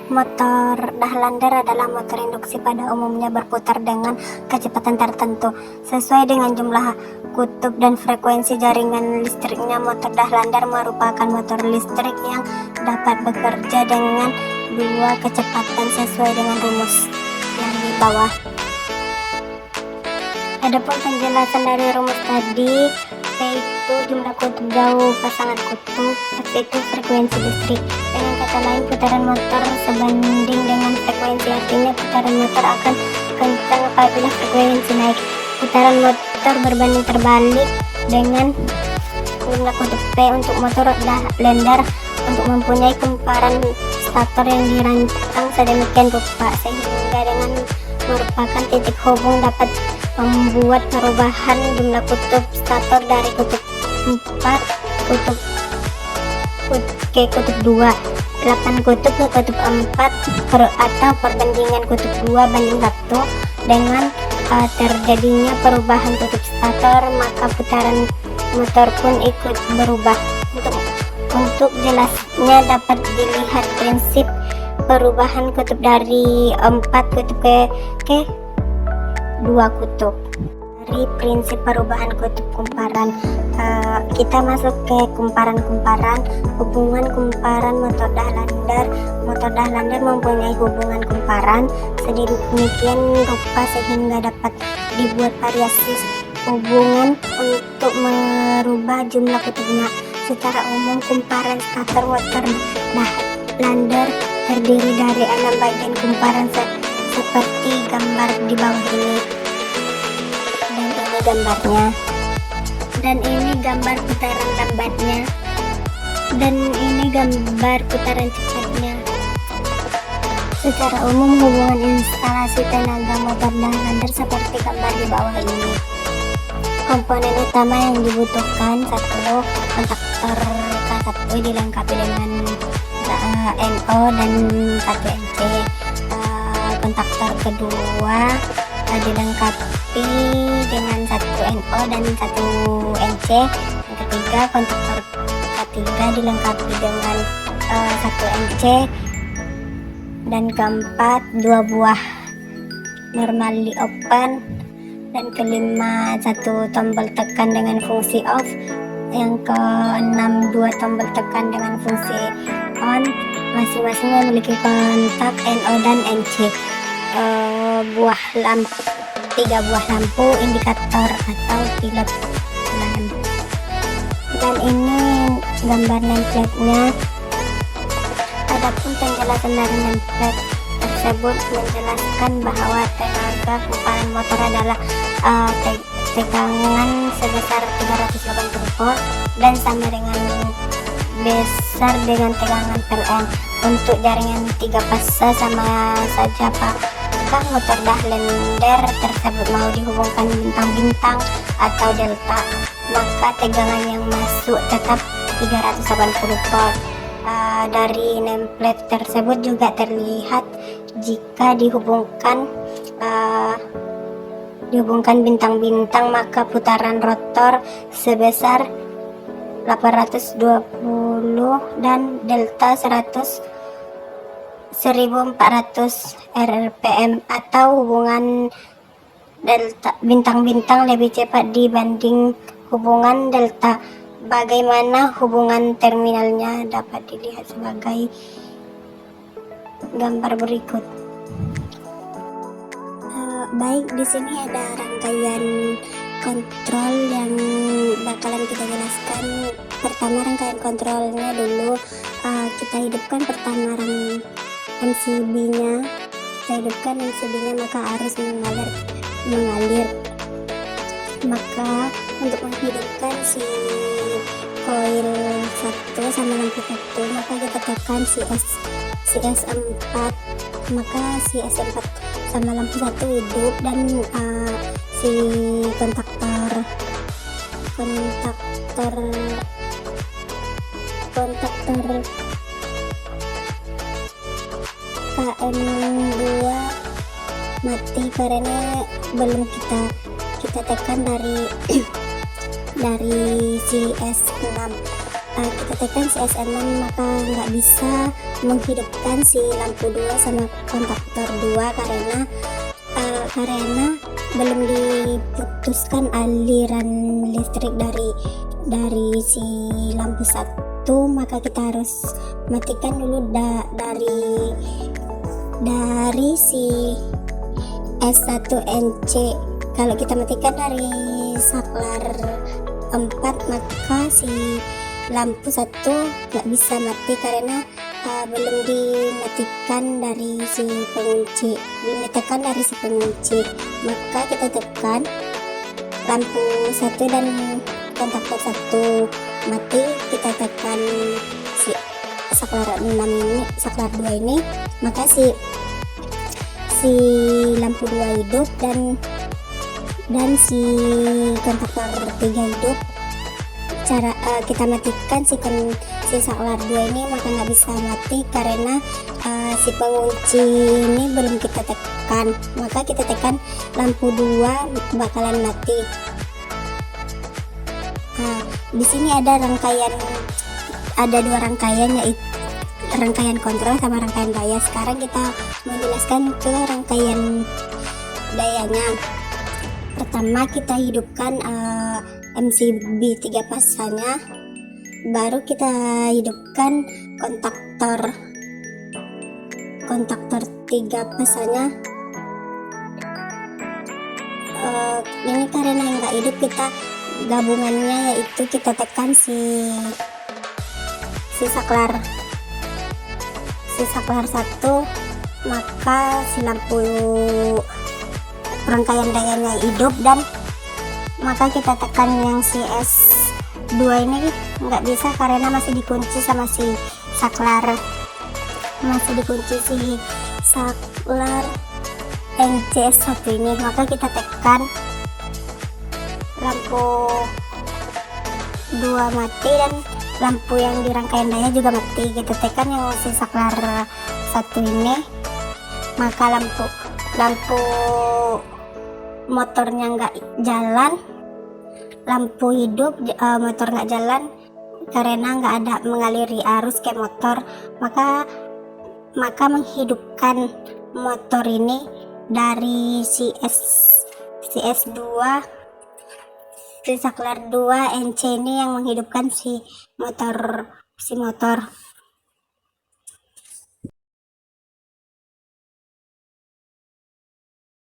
Motor Dahlandar adalah motor induksi pada umumnya berputar dengan kecepatan tertentu. Sesuai dengan jumlah kutub dan frekuensi jaringan listriknya, motor Dahlandar merupakan motor listrik yang dapat bekerja dengan dua kecepatan sesuai dengan rumus yang di bawah. Adapun penjelasan dari rumus tadi, P itu jumlah kutub jauh pasangan kutub, F itu frekuensi listrik. Dengan kata lain, putaran motor sebanding dengan frekuensi, artinya putaran motor akan kencang apabila frekuensi naik. Putaran motor berbanding terbalik dengan jumlah kutub. P untuk motor Dahlandar untuk mempunyai kumparan stator yang dirancang sedemikian rupa sehingga dengan merupakan titik hubung dapat membuat perubahan jumlah kutub stator dari kutub 4 ke kutub 2, 8 kutub ke kutub 4 atau perbandingan kutub 2 banding 1. Dengan terjadinya perubahan kutub stator, maka putaran motor pun ikut berubah. Untuk jelasnya dapat dilihat prinsip perubahan kutub dari 4 kutub ke 2 kutub. Dari prinsip perubahan kutub kumparan, kita masuk ke kumparan hubungan kumparan motor Dahlandar mempunyai hubungan kumparan sedemikian rupa sehingga dapat dibuat variasi hubungan untuk merubah jumlah kutubnya. Secara umum, kumparan stator motor Dahlandar terdiri dari 6 bagian kumparan seperti gambar di bawah ini. Dan ini gambar putaran lambatnya, dan ini gambar putaran cepatnya. Secara umum, hubungan instalasi tenaga motor Dahlandar seperti gambar di bawah ini. Komponen utama yang dibutuhkan: 1. Kontaktor K1 dilengkapi dengan NO dan 1 NC. Kontaktor kedua dilengkapi dengan 1 NO dan 1 NC. Yang ketiga, kontaktor ketiga dilengkapi dengan 1 NC. Dan keempat, 2 buah normally open. Dan kelima, 1 tombol tekan dengan fungsi off. Yang keenam, 2 tombol tekan dengan fungsi on. Masing-masing memiliki kontak NO dan NC. 3 buah lampu indikator atau pilot lamp. Dan ini gambar nameplate-nya. Adapun penjelasan dari nameplate tersebut menjelaskan bahwa tenaga kumparan motor adalah tegangan sebesar 380 volt dan sama dengan besar dengan tegangan PLN. Untuk jaringan 3 fase sama saja apakah motor Dahlandar tersebut mau dihubungkan bintang-bintang atau delta, maka tegangan yang masuk tetap 380 volt. Dari nameplate tersebut juga terlihat jika dihubungkan bintang-bintang, maka putaran rotor sebesar 820 dan delta 1400 rpm, atau hubungan delta bintang-bintang lebih cepat dibanding hubungan delta. Bagaimana hubungan terminalnya dapat dilihat sebagai gambar berikut. Baik, di sini ada rangkaian kontrol yang bakalan kita jelaskan. Pertama, rangkaian kontrolnya dulu. Kita hidupkan pertama MCB-nya. Maka arus mengalir. Maka untuk menghidupkan si koil 1 sama lampu 1, maka kita tekan CS4, maka CS4 sama lampu 1 hidup, dan si kontaktor KM2 mati karena belum kita tekan dari CS6. kita tekan si S6 maka nggak bisa menghidupkan si lampu 2 sama kontaktor 2 karena belum diputuskan aliran listrik dari si lampu 1, maka kita harus matikan dulu dari si S1NC. Kalau kita matikan dari saklar 4 maka si lampu 1 nggak bisa mati karena belum dimatikan dari si pengunci, maka kita tekan lampu 1 dan kontaktor 1 mati, kita tekan si saklar 2 ini, maka si lampu 2 hidup dan si kontaktor 3 hidup. Cara kita matikan si saklar 2 ini maka nggak bisa mati karena si pengunci ini belum kita tekan, maka kita tekan lampu 2 bakalan mati. Di sini ada dua rangkaian, yaitu rangkaian kontrol sama rangkaian daya. Sekarang kita menjelaskan ke rangkaian dayanya. Pertama kita hidupkan MCB 3 pasanya, baru kita hidupkan kontaktor 3 pasanya. Ini karena yang nggak hidup, kita gabungannya yaitu kita tekan si saklar 1, maka si lampu rangkaian dayanya hidup, dan maka kita tekan yang si S2 ini nggak bisa karena masih dikunci sama si saklar NCS1 ini, maka kita tekan lampu 2 mati dan lampu yang di rangkaian daya juga mati. Kita tekan yang si saklar 1 ini, maka lampu motornya nggak jalan, lampu hidup, motor nggak jalan karena nggak ada mengaliri arus ke motor, maka menghidupkan motor ini dari si S2, si saklar 2 NC ini yang menghidupkan si motor